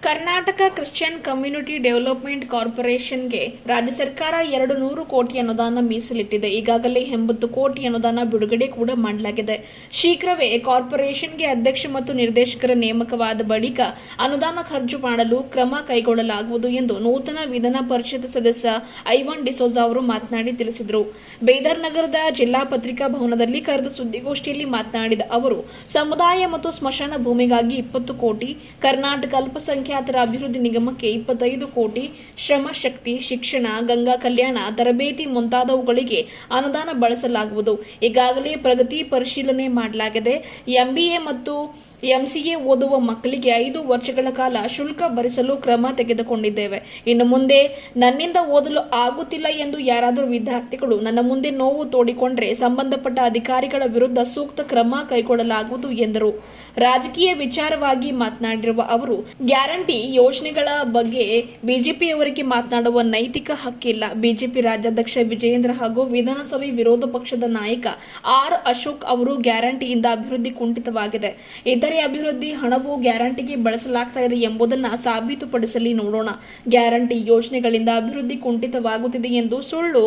Karnataka Christian community development ಕಾರ್ಪೊರೇಷನ್ಗೆ ರಾಜ್ಯ ಸರ್ಕಾರ 200 ಕೋಟಿ ಅನುದಾನ ಮೀಸಲಿಟ್ಟಿದೆ. ಈಗಾಗಲೇ 80 ಕೋಟಿ ಅನುದಾನ ಬಿಡುಗಡೆ ಕೂಡ ಮಾಡಲಾಗಿದೆ. ಶೀಘ್ರವೇ ಕಾರ್ಪೊರೇಷನ್ಗೆ ಅಧ್ಯಕ್ಷ ಮತ್ತು ನಿರ್ದೇಶಕರ ನೇಮಕವಾದ ಬಳಿಕ ಅನುದಾನ ಖರ್ಚು ಮಾಡಲು ಕ್ರಮ ಕೈಗೊಳ್ಳಲಾಗುವುದು ಎಂದು ನೂತನ ವಿಧಾನ ಪರಿಷತ್ ಸದಸ್ಯ ಐವನ್ ಡಿಸೋಜಾ ಅವರು ಮಾತನಾಡಿ ತಿಳಿಸಿದರು. ಬೇದರ್ ನಗರದ ಜಿಲ್ಲಾ ಪತ್ರಿಕಾ ಭವನದಲ್ಲಿ ಕರೆದ ಸುದ್ದಿಗೋಷ್ಠಿಯಲ್ಲಿ ಮಾತನಾಡಿದ ಅವರು, ಸಮುದಾಯ ಮತ್ತು ಸ್ಮಶಾನ ಭೂಮಿಗಾಗಿ 20 ಕೋಟಿ, ಕರ್ನಾಟಕ ಅಲ್ಪಸಂಖ್ಯಾತರ ಅಭಿವೃದ್ಧಿ ನಿಗಮಕ್ಕೆ 25 ಕೋಟಿ, ಶ್ರಮ ಶಕ್ತಿ, ಶಿಕ್ಷಣ, ಗಂಗಾ ಕಲ್ಯಾಣ, ತರಬೇತಿ ಮುಂತಾದವುಗಳಿಗೆ ಅನುದಾನ ಬಳಸಲಾಗುವುದು. ಈಗಾಗಲೇ ಪ್ರಗತಿ ಪರಿಶೀಲನೆ ಮಾಡಲಾಗಿದೆ. MBA ಮತ್ತು MCA ಓದುವ ಮಕ್ಕಳಿಗೆ 5 ವರ್ಷಗಳ ಕಾಲ ಶುಲ್ಕ ಭರಿಸಲು ಕ್ರಮ ತೆಗೆದುಕೊಂಡಿದ್ದೇವೆ. ಇನ್ನು ಮುಂದೆ ನನ್ನಿಂದ ಓದಲು ಆಗುತ್ತಿಲ್ಲ ಎಂದು ಯಾರಾದರೂ ವಿದ್ಯಾರ್ಥಿಗಳು ನನ್ನ ಮುಂದೆ ನೋವು ತೋಡಿಕೊಂಡರೆ ಸಂಬಂಧಪಟ್ಟ ಅಧಿಕಾರಿಗಳ ವಿರುದ್ಧ ಸೂಕ್ತ ಕ್ರಮ ಕೈಗೊಳ್ಳಲಾಗುವುದು ಎಂದರು. ರಾಜಕೀಯ ವಿಚಾರವಾಗಿ ಮಾತನಾಡಿರುವ ಅವರು, ಗ್ಯಾರಂಟಿ ಯೋಜನೆಗಳ ಬಗ್ಗೆ ಬಿಜೆಪಿಯವರಿಗೆ ಮಾತನಾಡುವ ನೈತಿಕ ಹಕ್ಕಿಲ್ಲ. ಬಿಜೆಪಿ ರಾಜ್ಯಾಧ್ಯಕ್ಷ ವಿಜಯೇಂದ್ರ ಹಾಗೂ ವಿಧಾನಸಭೆ ವಿರೋಧ ಪಕ್ಷದ ನಾಯಕ R. ಅಶೋಕ್ ಅವರು ಗ್ಯಾರಂಟಿಯಿಂದ ಅಭಿವೃದ್ಧಿ ಕುಂಠಿತವಾಗಿದೆ, ಇತರೆ ಅಭಿವೃದ್ಧಿ ಹಣವು ಗ್ಯಾರಂಟಿಗೆ ಬಳಸಲಾಗ್ತಾ ಇದೆ ಎಂಬುದನ್ನು ಸಾಬೀತುಪಡಿಸಲಿ ನೋಡೋಣ. ಗ್ಯಾರಂಟಿ ಯೋಜನೆಗಳಿಂದ ಅಭಿವೃದ್ಧಿ ಕುಂಠಿತವಾಗುತ್ತಿದೆ ಎಂದು ಸುಳ್ಳು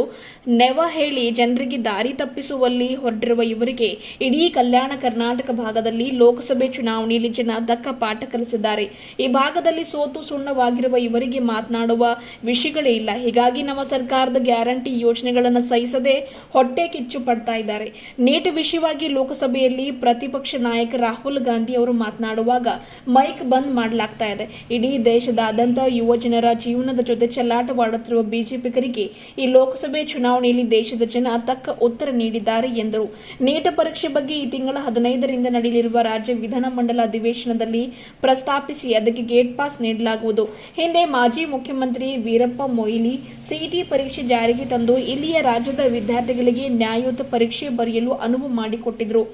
ನೆವ ಹೇಳಿ ಜನರಿಗೆ ದಾರಿ ತಪ್ಪಿಸುವಲ್ಲಿ ಹೊರಟಿರುವ ಇವರಿಗೆ ಇಡೀ ಕಲ್ಯಾಣ ಕರ್ನಾಟಕ ಭಾಗದಲ್ಲಿ ಲೋಕಸಭೆ ಚುನಾವಣೆಯಲ್ಲಿ ಜನ ದಕ್ಕ ಪಾಠ ಕಲಿಸಿದ್ದಾರೆ. ಈ ಭಾಗದಲ್ಲಿ ಸೋತು ಸುಣ್ಣವಾಗಿರುವ ಇವರಿಗೆ ಮಾತನಾಡುವ ವಿಷಯಗಳೇ ಇಲ್ಲ. ಹೀಗಾಗಿ ನಮ್ಮ ಸರ್ಕಾರದ ಗ್ಯಾರಂಟಿ ಯೋಜನೆಗಳನ್ನು ಸಹಿಸದೆ ಹೊಟ್ಟೆ ಕಿಚ್ಚು ಪಡ್ತಾ ಇದ್ದಾರೆ. ನೀಟ್ ವಿಷಯವಾಗಿ ಲೋಕಸಭೆಯಲ್ಲಿ ಪ್ರತಿಪಕ್ಷ ನಾಯಕ ರಾಹುಲ್ ಗಾಂಧಿ ಅವರು ಮಾತನಾಡುವಾಗ ಮೈಕ್ ಬಂದ್ ಮಾಡಲಾಗ್ತಾ ಇದೆ. ಇಡೀ ದೇಶದಾದ್ಯಂತ ಯುವ ಜನರ ಜೀವನದ ಜೊತೆ ಚೆಲ್ಲಾಟವಾಡುತ್ತಿರುವ ಬಿಜೆಪಿಗರಿಗೆ ಈ ಲೋಕಸಭೆ ಚುನಾವಣೆಯಲ್ಲಿ ದೇಶದ ಜನ ತಕ್ಕ ಉತ್ತರ ನೀಡಿದ್ದಾರೆ ಎಂದರು. ನೀಟ್ ಪರೀಕ್ಷೆ ಬಗ್ಗೆ ಈ ತಿಂಗಳ 15ರಿಂದ ನಡೆಯಲಿರುವ ರಾಜ್ಯ ವಿಧಾನಮಂಡಲ ಅಧಿವೇಶನದಲ್ಲಿ ಪ್ರಸ್ತಾಪಿಸಿ ಅದಕ್ಕೆ ಗೇಟ್ ಪಾಸ್ ನೀಡಲಾಗುವುದು. ಹಿಂದೆ ಮಾಜಿ ಮುಖ್ಯಮಂತ್ರಿ ವೀರಪ್ಪ ಮೊಯ್ಲಿ ಸಿಇಟಿ ಪರೀಕ್ಷೆ ಜಾರಿಗೆ ತಂದು ಇಲ್ಲಿಯ ರಾಜ್ಯದ ವಿದ್ಯಾರ್ಥಿಗಳಿಗೆ ನ್ಯಾಯಯುತ ಪರೀಕ್ಷೆ ಬರೆಯಲು ಅನುವು ಮಾಡಿಕೊಟ್ಟಿದ್ರು.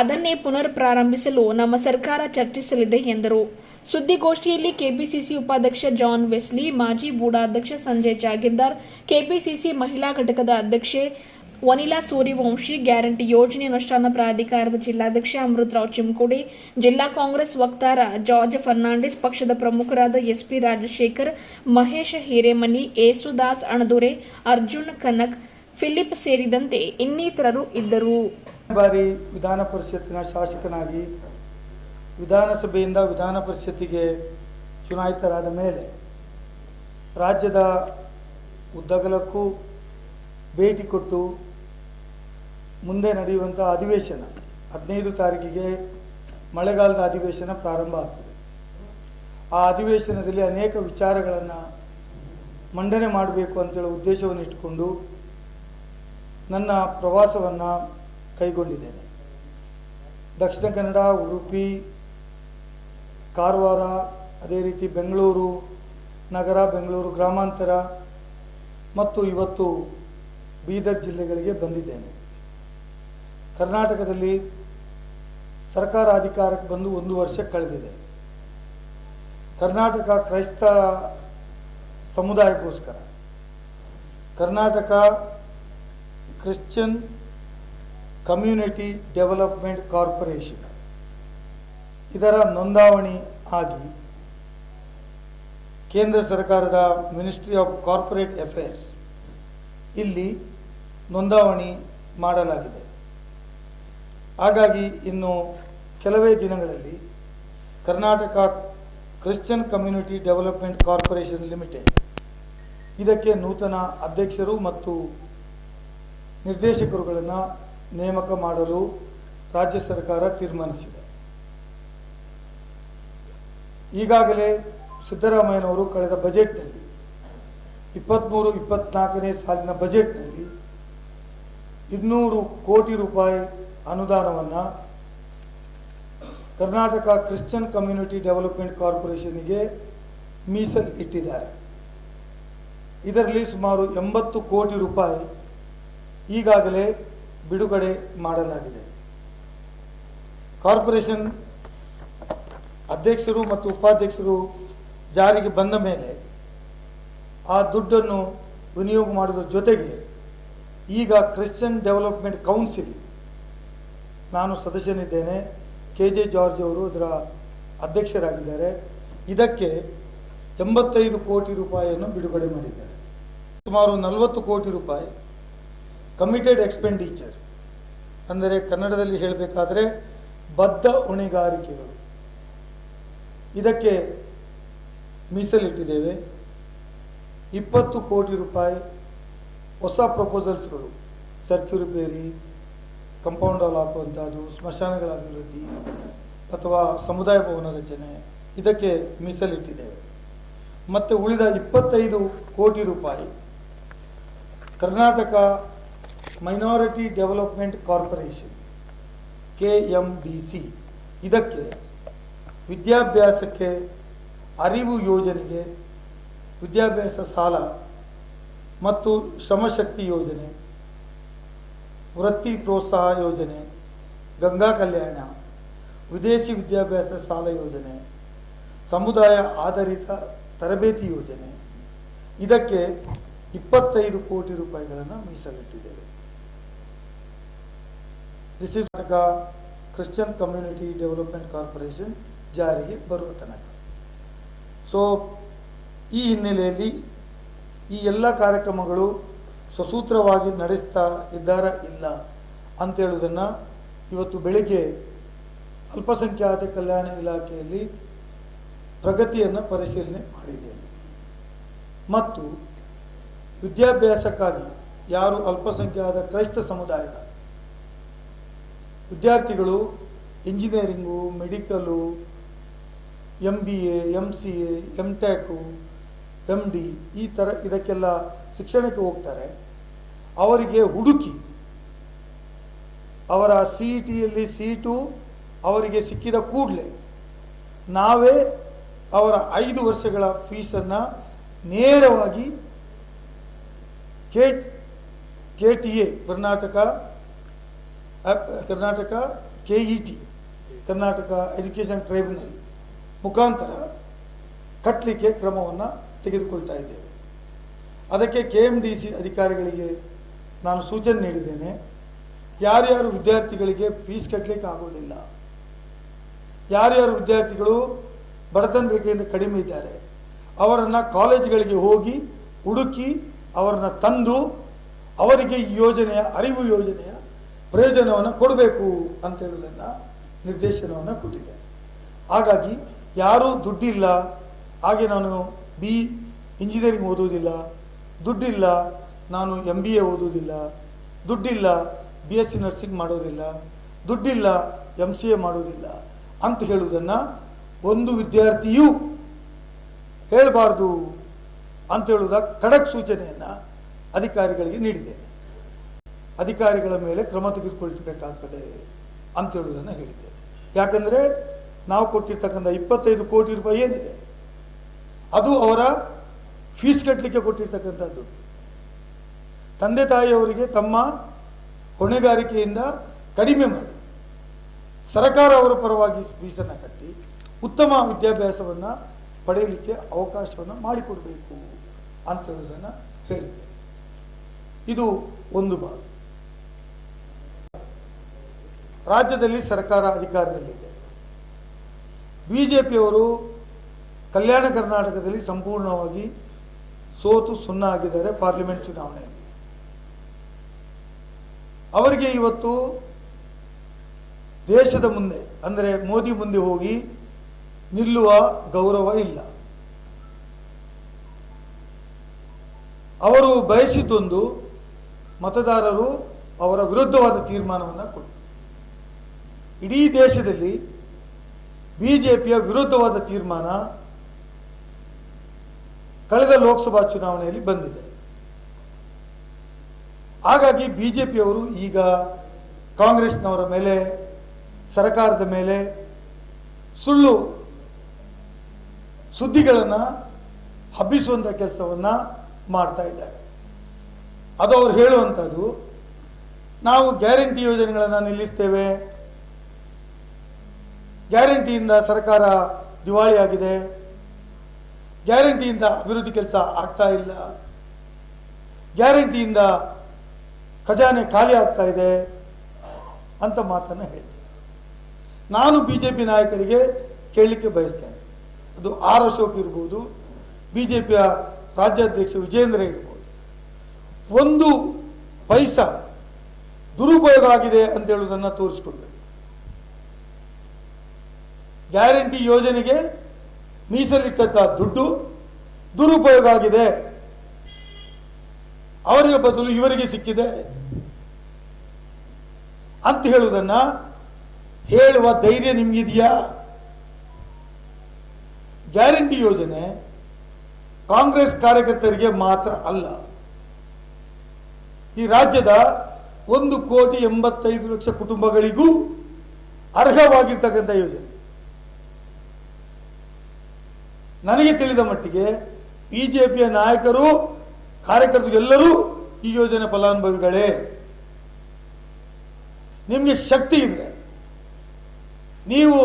ಅದನ್ನೇ ಪುನರ್ ಪ್ರಾರಂಭಿಸಲು ನಮ್ಮ ಸರ್ಕಾರ ಚರ್ಚಿಸಲಿದೆ ಎಂದರು. ಸುದ್ದಿಗೋಷ್ಠಿಯಲ್ಲಿ ಕೆಪಿಸಿಸಿ ಉಪಾಧ್ಯಕ್ಷ ಜಾನ್ ವೆಸ್ಲಿ, ಮಾಜಿ ಬೂಡಾ ಅಧ್ಯಕ್ಷ ಸಂಜಯ್ ಜಾಗೀರ್ದಾರ್, ಕೆಪಿಸಿಸಿ ಮಹಿಳಾ ಘಟಕದ ಅಧ್ಯಕ್ಷೆ ವನಿಲಾ ಸೂರ್ಯವಂಶಿ, ಗ್ಯಾರಂಟಿ ಯೋಜನೆ ಅನುಷ್ಠಾನ ಪ್ರಾಧಿಕಾರದ ಜಿಲ್ಲಾಧ್ಯಕ್ಷ ಅಮೃತರಾವ್ ಚಿಮ್ಕೋಡಿ, ಜಿಲ್ಲಾ ಕಾಂಗ್ರೆಸ್ ವಕ್ತಾರ ಜಾರ್ಜ್ ಫರ್ನಾಂಡಿಸ್, ಪಕ್ಷದ ಪ್ರಮುಖರಾದ SP ರಾಜಶೇಖರ್, ಮಹೇಶ್ ಹಿರೇಮನಿ, ಯೇಸುದಾಸ್ ಅಣದೂರೆ, ಅರ್ಜುನ್ ಕನಕ್, ಫಿಲಿಪ್ ಸೇರಿದಂತೆ ಇನ್ನಿತರರು ಇದ್ದರು. ಬಾರಿ ವಿಧಾನ ಪರಿಷತ್ತಿನ ಶಾಸಕನಾಗಿ ವಿಧಾನಸಭೆಯಿಂದ ವಿಧಾನ ಪರಿಷತ್ತಿಗೆ ಚುನಾಯಿತರಾದ ಮೇಲೆ ರಾಜ್ಯದ ಉದ್ದಗಲಕ್ಕೂ ಭೇಟಿ ಕೊಟ್ಟು ಮುಂದೆ ನಡೆಯುವಂಥ ಅಧಿವೇಶನ 15 ತಾರೀಕಿಗೆ ಮಳೆಗಾಲದ ಅಧಿವೇಶನ ಪ್ರಾರಂಭ ಆಗ್ತದೆ. ಆ ಅಧಿವೇಶನದಲ್ಲಿ ಅನೇಕ ವಿಚಾರಗಳನ್ನು ಮಂಡನೆ ಮಾಡಬೇಕು ಅಂತೇಳಿ ಉದ್ದೇಶವನ್ನು ಇಟ್ಟುಕೊಂಡು ನನ್ನ ಪ್ರವಾಸವನ್ನು ಕೈಗೊಂಡಿದ್ದೇನೆ. ದಕ್ಷಿಣ ಕನ್ನಡ, ಉಡುಪಿ, ಕಾರವಾರ, ಅದೇ ರೀತಿ ಬೆಂಗಳೂರು ನಗರ, ಬೆಂಗಳೂರು ಗ್ರಾಮಾಂತರ ಮತ್ತು ಇವತ್ತು ಬೀದರ್ ಜಿಲ್ಲೆಗಳಿಗೆ ಬಂದಿದ್ದೇನೆ. ಕರ್ನಾಟಕದಲ್ಲಿ ಸರ್ಕಾರ ಅಧಿಕಾರಕ್ಕೆ ಬಂದು 1 ವರ್ಷ ಕಳೆದಿದೆ. ಕರ್ನಾಟಕ ಕ್ರೈಸ್ತ ಸಮುದಾಯಕ್ಕೋಸ್ಕರ Karnataka Christian community development corporation ಇದರ ನೋಂದಾವಣಿ ಆಗಿ ಕೇಂದ್ರ ಸರ್ಕಾರದ ಮಿನಿಸ್ಟ್ರಿ ಆಫ್ ಕಾರ್ಪೊರೇಟ್ ಅಫೇರ್ಸ್ ಇಲ್ಲಿ ನೋಂದಾವಣಿ ಮಾಡಲಾಗಿದೆ. ಹಾಗಾಗಿ ಇನ್ನು ಕೆಲವೇ ದಿನಗಳಲ್ಲಿ Karnataka Christian community development corporation limited ಇದಕ್ಕೆ ನೂತನ ಅಧ್ಯಕ್ಷರು ಮತ್ತು ನಿರ್ದೇಶಕರುಗಳನ್ನು ನೇಮಕ ಮಾಡಲು ರಾಜ್ಯ ಸರ್ಕಾರ ತೀರ್ಮಾನಿಸಿದೆ. ಈಗಾಗಲೇ ಸಿದ್ದರಾಮಯ್ಯನವರು ಕಳೆದ ಬಜೆಟ್ನಲ್ಲಿ 23-24ನೇ ಸಾಲಿನ ಬಜೆಟ್ನಲ್ಲಿ 200 ಕೋಟಿ ರೂಪಾಯಿ ಅನುದಾನವನ್ನು ಕರ್ನಾಟಕ ಕ್ರಿಶ್ಚಿಯನ್ ಕಮ್ಯುನಿಟಿ ಡೆವಲಪ್ಮೆಂಟ್ ಕಾರ್ಪೊರೇಷನ್ಗೆ ಮೀಸಲು ಇಟ್ಟಿದ್ದಾರೆ. ಇದರಲ್ಲಿ ಸುಮಾರು 80 ಕೋಟಿ ರೂಪಾಯಿ ಈಗಾಗಲೇ ಬಿಡುಗಡೆ ಮಾಡಲಾಗಿದೆ. ಕಾರ್ಪೊರೇಷನ್ ಅಧ್ಯಕ್ಷರು ಮತ್ತು ಉಪಾಧ್ಯಕ್ಷರು ಜಾರಿಗೆ ಬಂದ ಮೇಲೆ ಆ ದುಡ್ಡನ್ನು ವಿನಿಯೋಗ ಮಾಡೋದ್ರ ಜೊತೆಗೆ ಈಗ ಕ್ರಿಶ್ಚಿಯನ್ ಡೆವಲಪ್ಮೆಂಟ್ ಕೌನ್ಸಿಲ್ ನಾನು ಸದಸ್ಯನಿದ್ದೇನೆ. KJ ಜಾರ್ಜ್ ಅವರು ಅದರ ಅಧ್ಯಕ್ಷರಾಗಿದ್ದಾರೆ. ಇದಕ್ಕೆ 85 ಕೋಟಿ ರೂಪಾಯಿಯನ್ನು ಬಿಡುಗಡೆ ಮಾಡಿದ್ದಾರೆ. ಸುಮಾರು 40 ಕೋಟಿ ರೂಪಾಯಿ ಕಮಿಟೆಡ್ ಎಕ್ಸ್ಪೆಂಡಿಚರ್, ಅಂದರೆ ಕನ್ನಡದಲ್ಲಿ ಹೇಳಬೇಕಾದ್ರೆ ಬದ್ಧ ಹೊಣೆಗಾರಿಕೆಗಳು, ಇದಕ್ಕೆ ಮೀಸಲಿಟ್ಟಿದ್ದೇವೆ. 20 ಕೋಟಿ ರೂಪಾಯಿ ಹೊಸ ಪ್ರಪೋಸಲ್ಸ್ಗಳು, ಚರ್ಚ್ ರಿಪೇರಿ, ಕಂಪೌಂಡ್ ವಾಲ್ ಹಾಕುವಂಥದ್ದು, ಸ್ಮಶಾನಗಳ ಅಭಿವೃದ್ಧಿ ಅಥವಾ ಸಮುದಾಯ ಭವನ ರಚನೆ, ಇದಕ್ಕೆ ಮೀಸಲಿಟ್ಟಿದ್ದೇವೆ. ಮತ್ತು ಉಳಿದ 25 ಕೋಟಿ ರೂಪಾಯಿ Karnataka minority development corporation KMDC, ಇದಕ್ಕೆ ವಿದ್ಯಾಭ್ಯಾಸಕ್ಕೆ, ಅರಿವು ಯೋಜನೆಗೆ, ವಿದ್ಯಾಭ್ಯಾಸ ಸಾಲ ಮತ್ತು ಶ್ರಮಶಕ್ತಿ ಯೋಜನೆ, ವೃತ್ತಿ ಪ್ರೋತ್ಸಾಹ ಯೋಜನೆ, ಗಂಗಾ ಕಲ್ಯಾಣ, ವಿದೇಶಿ ವಿದ್ಯಾಭ್ಯಾಸ ಸಾಲ ಯೋಜನೆ, ಸಮುದಾಯ ಆಧಾರಿತ ತರಬೇತಿ ಯೋಜನೆ, ಇದಕ್ಕೆ 25 ಕೋಟಿ ರೂಪಾಯಿಗಳನ್ನು ಮೀಸಲಿಟ್ಟಿದ್ದೇವೆ. This is Christian community development corporation ಜಾರಿಗೆ ಬರುವ ತನಕ. ಸೊ ಈ ಹಿನ್ನೆಲೆಯಲ್ಲಿ ಈ ಎಲ್ಲ ಕಾರ್ಯಕ್ರಮಗಳು ಸಸೂತ್ರವಾಗಿ ನಡೆಸ್ತಾ ಇದ್ದಾರಾ ಇಲ್ಲ ಅಂತೇಳುವುದನ್ನು ಇವತ್ತು ಬೆಳಿಗ್ಗೆ ಅಲ್ಪಸಂಖ್ಯಾತ ಕಲ್ಯಾಣ ಇಲಾಖೆಯಲ್ಲಿ ಪ್ರಗತಿಯನ್ನು ಪರಿಶೀಲನೆ ಮಾಡಿದ್ದೇನೆ. ಮತ್ತು ವಿದ್ಯಾಭ್ಯಾಸಕ್ಕಾಗಿ ಯಾರು ಅಲ್ಪಸಂಖ್ಯಾತ ಕ್ರೈಸ್ತ ಸಮುದಾಯದ ವಿದ್ಯಾರ್ಥಿಗಳು engineering, medical, MBA, MCA, MTech, MD ಈ ಥರ ಇದಕ್ಕೆಲ್ಲ ಶಿಕ್ಷಣಕ್ಕೆ ಹೋಗ್ತಾರೆ, ಅವರಿಗೆ ಹುಡುಕಿ ಅವರ CETಯಲ್ಲಿ ಸೀಟು ಅವರಿಗೆ ಸಿಕ್ಕಿದ ಕೂಡಲೇ ನಾವೇ ಅವರ 5 ವರ್ಷಗಳ ಫೀಸನ್ನು ನೇರವಾಗಿ KTA Karnataka KET Karnataka education tribunal ಮುಖಾಂತರ ಕಟ್ಟಲಿಕ್ಕೆ ಕ್ರಮವನ್ನು ತೆಗೆದುಕೊಳ್ತಾ ಇದ್ದೇವೆ. ಅದಕ್ಕೆ KMDC ಅಧಿಕಾರಿಗಳಿಗೆ ನಾನು ಸೂಚನೆ ನೀಡಿದ್ದೇನೆ. ಯಾರ್ಯಾರು ವಿದ್ಯಾರ್ಥಿಗಳಿಗೆ ಫೀಸ್ ಕಟ್ಟಲಿಕ್ಕೆ ಆಗೋದಿಲ್ಲ, ಯಾರ್ಯಾರು ವಿದ್ಯಾರ್ಥಿಗಳು ಬಡತನ ರೇಖೆಯಿಂದ ಕಡಿಮೆ ಇದ್ದಾರೆ, ಅವರನ್ನು ಕಾಲೇಜುಗಳಿಗೆ ಹೋಗಿ ಹುಡುಕಿ ಅವರನ್ನು ತಂದು ಅವರಿಗೆ ಈ ಯೋಜನೆಯ, ಅರಿವು ಯೋಜನೆಯ ಪ್ರಯೋಜನವನ್ನು ಕೊಡಬೇಕು ಅಂತ ಹೇಳುವುದನ್ನು ನಿರ್ದೇಶನವನ್ನು ಕೊಟ್ಟಿದ್ದೇನೆ. ಹಾಗಾಗಿ ಯಾರೂ ದುಡ್ಡಿಲ್ಲ, ಹಾಗೆ ನಾನು ಇಂಜಿನಿಯರಿಂಗ್ ಓದುವುದಿಲ್ಲ, ದುಡ್ಡಿಲ್ಲ ನಾನು MBA ಓದುವುದಿಲ್ಲ, ದುಡ್ಡಿಲ್ಲ BSc ನರ್ಸಿಂಗ್ ಮಾಡೋದಿಲ್ಲ, ದುಡ್ಡಿಲ್ಲ MCA ಮಾಡೋದಿಲ್ಲ ಅಂತ ಹೇಳುವುದನ್ನು ಒಂದು ವಿದ್ಯಾರ್ಥಿಯೂ ಹೇಳಬಾರ್ದು ಅಂತ ಹೇಳುವುದ ಖಡಕ್ ಸೂಚನೆಯನ್ನು ಅಧಿಕಾರಿಗಳಿಗೆ ನೀಡಿದ್ದೇನೆ. ಅಧಿಕಾರಿಗಳ ಮೇಲೆ ಕ್ರಮ ತೆಗೆದುಕೊಳ್ಬೇಕಾಗ್ತದೆ ಅಂತ ಹೇಳುವುದನ್ನು ಹೇಳಿದ್ದೇನೆ. ಯಾಕಂದರೆ ನಾವು ಕೊಟ್ಟಿರ್ತಕ್ಕಂಥ 25 ಕೋಟಿ ರೂಪಾಯಿ ಏನಿದೆ ಅದು ಅವರ ಫೀಸ್ ಕಟ್ಟಲಿಕ್ಕೆ ಕೊಟ್ಟಿರ್ತಕ್ಕಂಥ ದುಡ್ಡು. ತಂದೆ ತಾಯಿಯವರಿಗೆ ತಮ್ಮ ಹೊಣೆಗಾರಿಕೆಯಿಂದ ಕಡಿಮೆ ಮಾಡಿ ಸರ್ಕಾರ ಅವರ ಪರವಾಗಿ ಫೀಸನ್ನು ಕಟ್ಟಿ ಉತ್ತಮ ವಿದ್ಯಾಭ್ಯಾಸವನ್ನು ಪಡೆಯಲಿಕ್ಕೆ ಅವಕಾಶವನ್ನು ಮಾಡಿಕೊಡಬೇಕು ಅಂತ ಹೇಳುವುದನ್ನು ಹೇಳಿದೆ. ಇದು ಒಂದು ಭಾಗ. ರಾಜ್ಯದಲ್ಲಿ ಸರ್ಕಾರ ಅಧಿಕಾರದಲ್ಲಿದೆ. BJPಯವರು ಕಲ್ಯಾಣ ಕರ್ನಾಟಕದಲ್ಲಿ ಸಂಪೂರ್ಣವಾಗಿ ಸೋತು ಸುಣ್ಣ ಆಗಿದ್ದಾರೆ ಪಾರ್ಲಿಮೆಂಟ್ ಚುನಾವಣೆಯಲ್ಲಿ. ಅವರಿಗೆ ಇವತ್ತು ದೇಶದ ಮುಂದೆ ಅಂದರೆ ಮೋದಿ ಮುಂದೆ ಹೋಗಿ ನಿಲ್ಲುವ ಗೌರವ ಇಲ್ಲ. ಅವರು ಬಯಸಿದ್ದೊಂದು, ಮತದಾರರು ಅವರ ವಿರುದ್ಧವಾದ ತೀರ್ಮಾನವನ್ನು ಕೊಟ್ಟರು. ಇಡೀ ದೇಶದಲ್ಲಿ BJPಯ ವಿರುದ್ಧವಾದ ತೀರ್ಮಾನ ಕಳೆದ ಲೋಕಸಭಾ ಚುನಾವಣೆಯಲ್ಲಿ ಬಂದಿದೆ. ಹಾಗಾಗಿ BJPಯವರು ಈಗ ಕಾಂಗ್ರೆಸ್ನವರ ಮೇಲೆ, ಸರ್ಕಾರದ ಮೇಲೆ ಸುಳ್ಳು ಸುದ್ದಿಗಳನ್ನು ಹಬ್ಬಿಸುವಂಥ ಕೆಲಸವನ್ನು ಮಾಡ್ತಾ ಇದ್ದಾರೆ. ಅದು ಅವರು ಹೇಳುವಂಥದ್ದು, ನಾವು ಗ್ಯಾರಂಟಿ ಯೋಜನೆಗಳನ್ನು ನಿಲ್ಲಿಸ್ತೇವೆ, ಗ್ಯಾರಂಟಿಯಿಂದ ಸರ್ಕಾರ ದಿವಾಳಿಯಾಗಿದೆ, ಗ್ಯಾರಂಟಿಯಿಂದ ಅಭಿವೃದ್ಧಿ ಕೆಲಸ ಆಗ್ತಾ ಇಲ್ಲ, ಗ್ಯಾರಂಟಿಯಿಂದ ಖಜಾನೆ ಖಾಲಿ ಆಗ್ತಾ ಇದೆ ಅಂತ ಮಾತನ್ನು ಹೇಳ್ತಾರೆ. ನಾನು BJP ನಾಯಕರಿಗೆ ಕೇಳಲಿಕ್ಕೆ ಬಯಸ್ತೇನೆ, ಅದು ಆರ್ ಅಶೋಕ್ ಇರ್ಬೋದು, BJPಯ ರಾಜ್ಯಾಧ್ಯಕ್ಷ ವಿಜೇಂದ್ರ ಇರ್ಬೋದು, ಒಂದು ಪೈಸಾ ದುರುಪಯೋಗ ಆಗಿದೆ ಅಂತ ಹೇಳುವುದನ್ನು ತೋರಿಸಿಕೊಡ್ಬೇಕು. ಗ್ಯಾರಂಟಿ ಯೋಜನೆಗೆ ಮೀಸಲಿಟ್ಟಂಥ ದುಡ್ಡು ದುರುಪಯೋಗ ಆಗಿದೆ, ಅವರಿಗೆ ಬದಲು ಇವರಿಗೆ ಸಿಕ್ಕಿದೆ ಅಂತ ಹೇಳುವುದನ್ನು ಹೇಳುವ ಧೈರ್ಯ ನಿಮಗಿದೆಯಾ? ಗ್ಯಾರಂಟಿ ಯೋಜನೆ ಕಾಂಗ್ರೆಸ್ ಕಾರ್ಯಕರ್ತರಿಗೆ ಮಾತ್ರ ಅಲ್ಲ, ಈ ರಾಜ್ಯದ 1,85,00,000 ಕುಟುಂಬಗಳಿಗೂ ಅರ್ಹವಾಗಿರ್ತಕ್ಕಂಥ ಯೋಜನೆ. ನನಗೆ ತಿಳಿದ ಮಟ್ಟಿಗೆ BJPಯ ನಾಯಕರು, ಕಾರ್ಯಕರ್ತರು ಎಲ್ಲರೂ ಈ ಯೋಜನೆ ಫಲಾನುಭವಿಗಳೇ. ನಿಮಗೆ ಶಕ್ತಿ ಇದ್ರೆ ನೀವು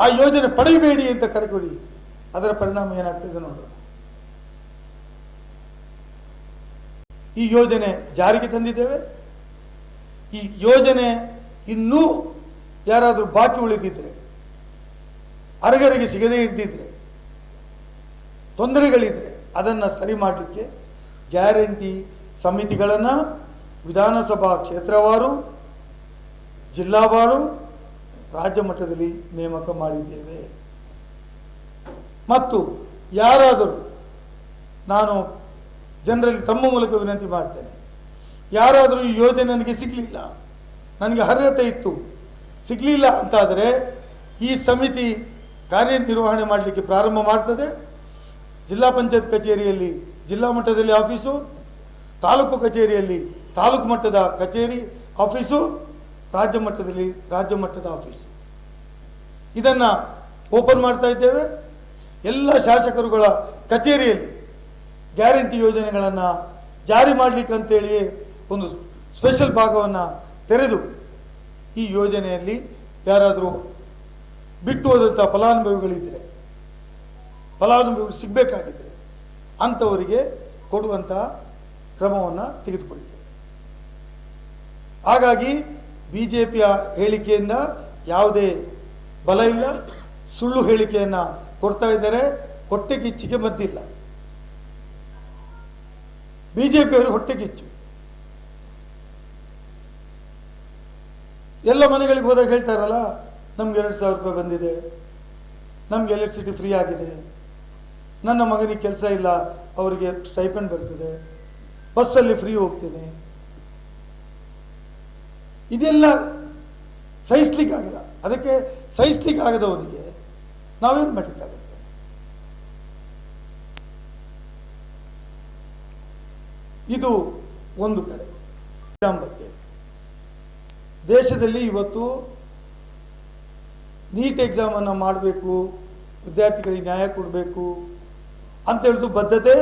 ಆ ಯೋಜನೆ ಪಡೆಯಬೇಡಿ ಅಂತ ಕರೆಕೊಡಿ, ಅದರ ಪರಿಣಾಮ ಏನಾಗ್ತದೆ ನೋಡೋಣ. ಈ ಯೋಜನೆ ಜಾರಿಗೆ ತಂದಿದ್ದೇವೆ. ಈ ಯೋಜನೆ ಇನ್ನೂ ಯಾರಾದರೂ ಬಾಕಿ ಉಳಿದಿದ್ರೆ, ಅರ್ಹರಿಗೆ ಸಿಗದೇ ಇದ್ದಿದ್ರೆ, ತೊಂದರೆಗಳಿದ್ರೆ ಅದನ್ನು ಸರಿ ಮಾಡಲಿಕ್ಕೆ ಗ್ಯಾರಂಟಿ ಸಮಿತಿಗಳನ್ನು ವಿಧಾನಸಭಾ ಕ್ಷೇತ್ರವಾರು, ಜಿಲ್ಲಾವಾರು, ರಾಜ್ಯ ಮಟ್ಟದಲ್ಲಿ ನೇಮಕ ಮಾಡಿದ್ದೇವೆ. ಮತ್ತು ಯಾರಾದರೂ, ನಾನು ಜನರಲ್ಲಿ ತಮ್ಮ ಮೂಲಕ ವಿನಂತಿ ಮಾಡ್ತೇನೆ, ಯಾರಾದರೂ ಈ ಯೋಜನೆ ನನಗೆ ಸಿಗಲಿಲ್ಲ, ನನಗೆ ಅರ್ಹತೆ ಇತ್ತು ಸಿಗಲಿಲ್ಲ ಅಂತಾದರೆ ಈ ಸಮಿತಿ ಕಾರ್ಯನಿರ್ವಹಣೆ ಮಾಡಲಿಕ್ಕೆ ಪ್ರಾರಂಭ ಮಾಡ್ತದೆ. ಜಿಲ್ಲಾ ಪಂಚಾಯತ್ ಕಚೇರಿಯಲ್ಲಿ ಜಿಲ್ಲಾ ಮಟ್ಟದಲ್ಲಿ ಆಫೀಸು, ತಾಲೂಕು ಕಚೇರಿಯಲ್ಲಿ ತಾಲೂಕು ಮಟ್ಟದ ಕಚೇರಿ ಆಫೀಸು, ರಾಜ್ಯ ಮಟ್ಟದಲ್ಲಿ ರಾಜ್ಯ ಮಟ್ಟದ ಆಫೀಸು, ಇದನ್ನು ಓಪನ್ ಮಾಡ್ತಾ ಇದ್ದೇವೆ. ಎಲ್ಲ ಶಾಸಕರುಗಳ ಕಚೇರಿಯಲ್ಲಿ ಗ್ಯಾರಂಟಿ ಯೋಜನೆಗಳನ್ನು ಜಾರಿ ಮಾಡಲಿಕ್ಕೆ ಅಂತೇಳಿ ಒಂದು ಸ್ಪೆಷಲ್ ಭಾಗವನ್ನು ತೆರೆದು ಈ ಯೋಜನೆಯಲ್ಲಿ ಯಾರಾದರೂ ಬಿಟ್ಟು ಹೋದಂಥ ಫಲಾನುಭವಿಗಳು ಸಿಗಬೇಕಾಗಿದ್ದರೆ ಅಂಥವರಿಗೆ ಕೊಡುವಂತಹ ಕ್ರಮವನ್ನು ತೆಗೆದುಕೊಳ್ತೇವೆ. ಹಾಗಾಗಿ BJPಯ ಹೇಳಿಕೆಯಿಂದ ಯಾವುದೇ ಬಲ ಇಲ್ಲ, ಸುಳ್ಳು ಹೇಳಿಕೆಯನ್ನು ಕೊಡ್ತಾ ಇದ್ದಾರೆ. ಹೊಟ್ಟೆ ಕಿಚ್ಚಿಗೆ ಮದ್ದಿಲ್ಲ. BJPಯವರು ಹೊಟ್ಟೆ ಕಿಚ್ಚು. ಎಲ್ಲ ಮನೆಗಳಿಗೆ ಹೋದಾಗ ಹೇಳ್ತಾರಲ್ಲ, ನಮ್ಗೆ 2,000 ರೂಪಾಯಿ ಬಂದಿದೆ, ನಮ್ಗೆ ಎಲೆಕ್ಟ್ರಿಸಿಟಿ ಫ್ರೀ ಆಗಿದೆ, ನನ್ನ ಮಗನಿಗೆ ಕೆಲಸ ಇಲ್ಲ ಅವರಿಗೆ ಸ್ಟೈಪೆಂಡ್ ಬರ್ತದೆ, ಬಸ್ಸಲ್ಲಿ ಫ್ರೀ ಹೋಗ್ತೇನೆ. ಇದೆಲ್ಲ ಸಹಿಸ್ಲಿಕ್ಕಾಗಲ್ಲ. ಅದಕ್ಕೆ ಸಹಿಸ್ಲಿಕ್ಕಾಗದವನಿಗೆ ನಾವೇನು ಮಾಡಲಿಕ್ಕಾಗುತ್ತೆ? ಇದು ಒಂದು ಕಡೆ. ಎಕ್ಸಾಮ್ ಬಗ್ಗೆ ದೇಶದಲ್ಲಿ ಇವತ್ತು ನೀಟ್ ಎಕ್ಸಾಮನ್ನು ಮಾಡಬೇಕು, ವಿದ್ಯಾರ್ಥಿಗಳಿಗೆ ನ್ಯಾಯ ಕೊಡಬೇಕು ಅಂತ ಹೇಳಿದು ಬದ್ಧತೆ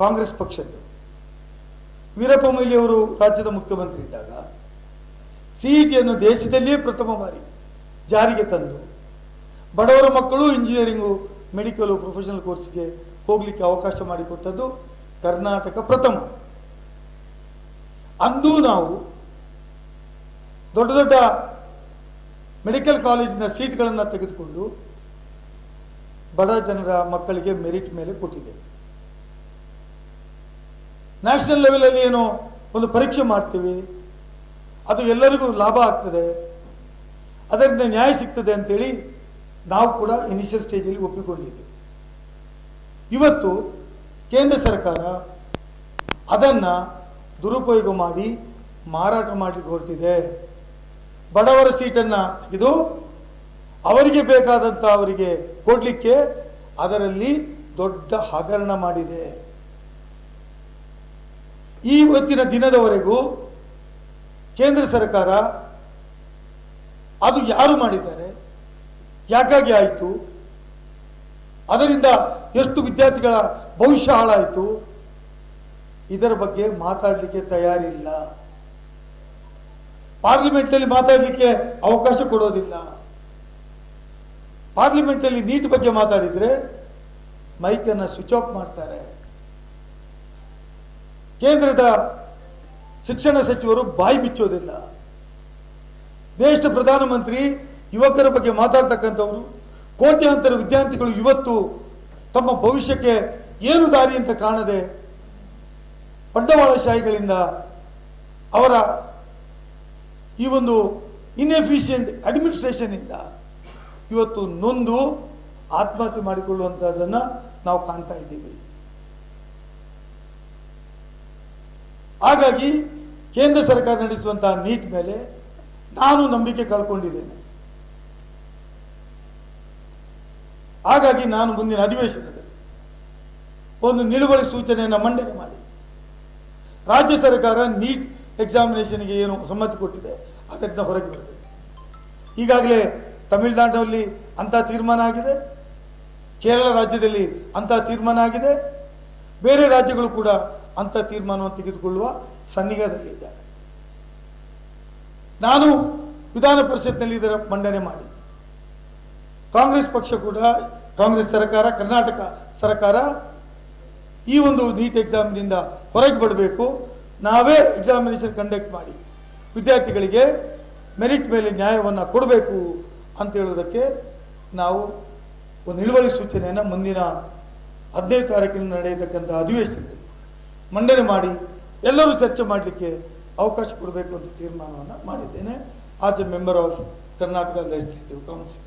ಕಾಂಗ್ರೆಸ್ ಪಕ್ಷದ್ದು. ವೀರಪ್ಪ ಮೊಯ್ಲಿ ಅವರು ರಾಜ್ಯದ ಮುಖ್ಯಮಂತ್ರಿ ಇದ್ದಾಗ CETಯನ್ನು ದೇಶದಲ್ಲಿಯೇ ಪ್ರಥಮ ಬಾರಿ ಜಾರಿಗೆ ತಂದು ಬಡವರ ಮಕ್ಕಳು ಇಂಜಿನಿಯರಿಂಗು, ಮೆಡಿಕಲು, ಪ್ರೊಫೆಷನಲ್ ಕೋರ್ಸ್ಗೆ ಹೋಗಲಿಕ್ಕೆ ಅವಕಾಶ ಮಾಡಿಕೊಟ್ಟದ್ದು ಕರ್ನಾಟಕ ಪ್ರಥಮ. ಅಂದು ನಾವು ದೊಡ್ಡ ದೊಡ್ಡ ಮೆಡಿಕಲ್ ಕಾಲೇಜಿನ ಸೀಟ್ಗಳನ್ನು ತೆಗೆದುಕೊಂಡು ಬಡ ಜನರ ಮಕ್ಕಳಿಗೆ ಮೆರಿಟ್ ಮೇಲೆ ಕೊಟ್ಟಿದ್ದೇವೆ. ನ್ಯಾಷನಲ್ ಲೆವೆಲಲ್ಲಿ ಏನೋ ಒಂದು ಪರೀಕ್ಷೆ ಮಾಡ್ತೀವಿ, ಅದು ಎಲ್ಲರಿಗೂ ಲಾಭ ಆಗ್ತದೆ, ಅದರಿಂದ ನ್ಯಾಯ ಸಿಗ್ತದೆ ಅಂತೇಳಿ ನಾವು ಕೂಡ ಇನಿಷಿಯಲ್ ಸ್ಟೇಜಲ್ಲಿ ಒಪ್ಪಿಕೊಂಡಿದ್ದೇವೆ. ಇವತ್ತು ಕೇಂದ್ರ ಸರ್ಕಾರ ಅದನ್ನು ದುರುಪಯೋಗ ಮಾಡಿ ಮಾರಾಟ ಮಾಡಲಿಕ್ಕೆ ಹೊರಟಿದೆ. ಬಡವರ ಸೀಟನ್ನು ತೆಗೆದು ಅವರಿಗೆ ಬೇಕಾದಂಥ ಅವರಿಗೆ ಕೊಡಲಿಕ್ಕೆ ಅದರಲ್ಲಿ ದೊಡ್ಡ ಹಗರಣ ಮಾಡಿದೆ. ಇವತ್ತಿನ ದಿನದವರೆಗೂ ಕೇಂದ್ರ ಸರ್ಕಾರ ಅದು ಯಾರು ಮಾಡಿದ್ದಾರೆ, ಯಾಕಾಗಿ ಆಯಿತು, ಅದರಿಂದ ಎಷ್ಟು ವಿದ್ಯಾರ್ಥಿಗಳ ಭವಿಷ್ಯ ಹಾಳಾಯಿತು, ಇದರ ಬಗ್ಗೆ ಮಾತಾಡಲಿಕ್ಕೆ ತಯಾರಿಲ್ಲ. ಪಾರ್ಲಿಮೆಂಟ್ನಲ್ಲಿ ಮಾತಾಡಲಿಕ್ಕೆ ಅವಕಾಶ ಕೊಡೋದಿಲ್ಲ. ಪಾರ್ಲಿಮೆಂಟಲ್ಲಿ ನೀಟ್ ಬಗ್ಗೆ ಮಾತಾಡಿದರೆ ಮೈಕನ್ನು ಸ್ವಿಚ್ ಆಫ್ ಮಾಡ್ತಾರೆ. ಕೇಂದ್ರದ ಶಿಕ್ಷಣ ಸಚಿವರು ಬಾಯಿ ಬಿಚ್ಚೋದಿಲ್ಲ. ದೇಶದ ಪ್ರಧಾನಮಂತ್ರಿ ಯುವಕರ ಬಗ್ಗೆ ಮಾತಾಡ್ತಕ್ಕಂಥವರು ಕೋಟ್ಯಾಂತರ ವಿದ್ಯಾರ್ಥಿಗಳು ಇವತ್ತು ತಮ್ಮ ಭವಿಷ್ಯಕ್ಕೆ ಏನು ದಾರಿ ಅಂತ ಕಾಣದೆ ಬಂಡವಾಳಶಾಹಿಗಳಿಂದ ಅವರ ಈ ಒಂದು ಇನ್ಎಫಿಷಿಯೆಂಟ್ ಅಡ್ಮಿನಿಸ್ಟ್ರೇಷನ್ ಇಂದ ಇವತ್ತು ನೊಂದು ಆತ್ಮಹತ್ಯೆ ಮಾಡಿಕೊಳ್ಳುವಂತಹದನ್ನು ನಾವು ಕಾಣ್ತಾ ಇದ್ದೀವಿ. ಹಾಗಾಗಿ ಕೇಂದ್ರ ಸರ್ಕಾರ ನಡೆಸುವಂತಹ ನೀಟ್ ಮೇಲೆ ನಾನು ನಂಬಿಕೆ ಕಳ್ಕೊಂಡಿದ್ದೇನೆ. ಹಾಗಾಗಿ ನಾನು ಮುಂದಿನ ಅಧಿವೇಶನದಲ್ಲಿ ಒಂದು ನಿಲುವಳಿ ಸೂಚನೆಯನ್ನು ಮಂಡನೆ ಮಾಡಿ ರಾಜ್ಯ ಸರ್ಕಾರ ನೀಟ್ ಎಕ್ಸಾಮಿನೇಷನ್ಗೆ ಏನು ಸಮ್ಮತಿ ಕೊಟ್ಟಿದೆ ಅದರಿಂದ ಹೊರಗೆ ಬರಬೇಕು. ಈಗಾಗಲೇ ತಮಿಳುನಾಡಿನಲ್ಲಿ ಅಂಥ ತೀರ್ಮಾನ ಆಗಿದೆ, ಕೇರಳ ರಾಜ್ಯದಲ್ಲಿ ಅಂಥ ತೀರ್ಮಾನ ಆಗಿದೆ, ಬೇರೆ ರಾಜ್ಯಗಳು ಕೂಡ ಅಂಥ ತೀರ್ಮಾನವನ್ನು ತೆಗೆದುಕೊಳ್ಳುವ ಸನ್ನಿವೇಶದಲ್ಲಿದ್ದಾರೆ. ನಾನು ವಿಧಾನ ಪರಿಷತ್ನಲ್ಲಿ ಇದರ ಮಂಡನೆ ಮಾಡಿ ಕಾಂಗ್ರೆಸ್ ಪಕ್ಷ ಕೂಡ, ಕಾಂಗ್ರೆಸ್ ಸರ್ಕಾರ, ಕರ್ನಾಟಕ ಸರ್ಕಾರ ಈ ಒಂದು ನೀಟ್ ಎಕ್ಸಾಮ್ನಿಂದ ಹೊರಗೆ ಬರಬೇಕು, ನಾವೇ ಎಕ್ಸಾಮಿನೇಷನ್ ಕಂಡಕ್ಟ್ ಮಾಡಿ ವಿದ್ಯಾರ್ಥಿಗಳಿಗೆ ಮೆರಿಟ್ ಮೇಲೆ ನ್ಯಾಯವನ್ನು ಕೊಡಬೇಕು ಅಂತ ಹೇಳೋದಕ್ಕೆ ನಾವು ಒಂದು ನಿಲುವಳಿ ಸೂಚನೆಯನ್ನು ಮುಂದಿನ 15 ತಾರೀಕಿನ ನಡೆಯತಕ್ಕಂಥ ಅಧಿವೇಶನದಲ್ಲಿ ಮಂಡನೆ ಮಾಡಿ ಎಲ್ಲರೂ ಚರ್ಚೆ ಮಾಡಲಿಕ್ಕೆ ಅವಕಾಶ ಕೊಡಬೇಕು ಅಂತ ತೀರ್ಮಾನವನ್ನು ಮಾಡಿದ್ದೇನೆ. As a member of Karnataka legislative council.